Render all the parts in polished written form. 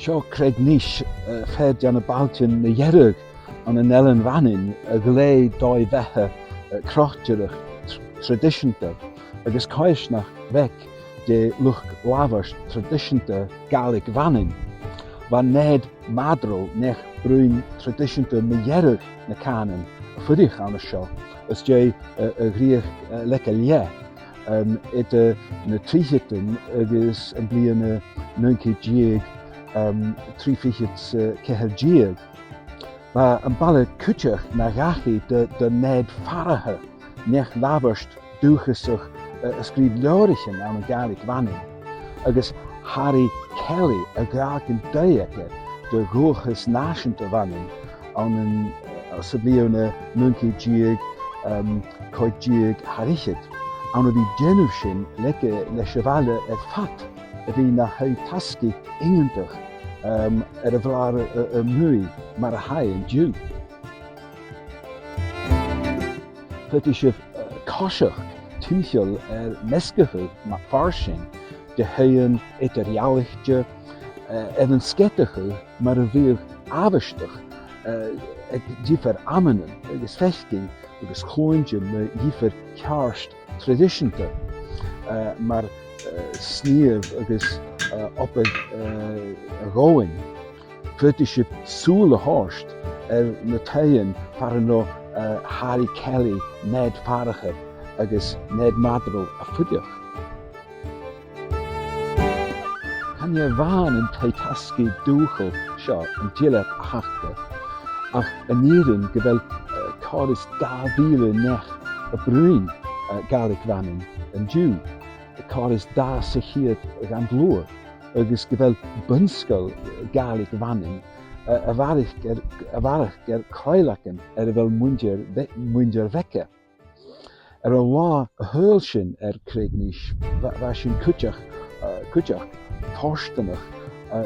Seo Creneash fed an bailtean na dheireadh an Eilean Mhanainn a glé doigh croitearachd tradiseanta agus coimhearsnachd vec de luchd tradiseanta Gàidhlig Mhanainn. Van ned madro nech bruin tradiseanta na dheireadh na canan a cuideachd an seo as dé a ghriach lecha lé. It na dreachan agus an bliana 19 trífichit ceithidíag. Ba an baile cuideachd na gachaigh de ned bharrachd nech labharst dúchasach a scríb leorichan an Gàidhlig Mhanainn. Agus Harry Kelly a gráchan dachaigh de coimhearsnachd Mhanainn an sa bliana 19 cuideachd harrichid. An bhí déanamh sin leis a bhaile fat a bhí na tascaigh ingantach a bhlar a mui mar a haigh an dú. Fuit is cosach túncheol mescathe mar farsing de haon idirhealachte an sketacha mar a bhíh abhaistach ag dífar amanan agus fechting agus chlóinge na dífar cearst tradiseanta mar sníomh agus op a gáin. Fuit is súla háist na taon par nó Harry Kelly ned bharrachd agus ned madro a cuideachd. Can je bhain an tascaigh dúchail seo an dílead a hachta ach an éireann go bhfuil cáras 2,000 nech a bruin Gàidhlig Mhanainn an dú. Cáras 10 an glór agus go bhfuil bunscoil Gàidhlig Mhanainn a bharrachd gur coileachn a bhfuil muindir veice. An lá a thuil sin Creneash bheit sin cuideachd phortunnach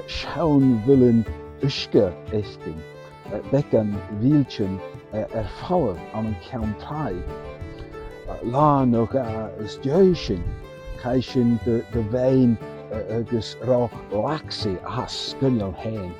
sean bhuileann uisce éisting veic an bhíoltean fáil an ceann tráid. Lá nach is dé sin cai sin de bhéin agus rá laxaí a scoineal hain.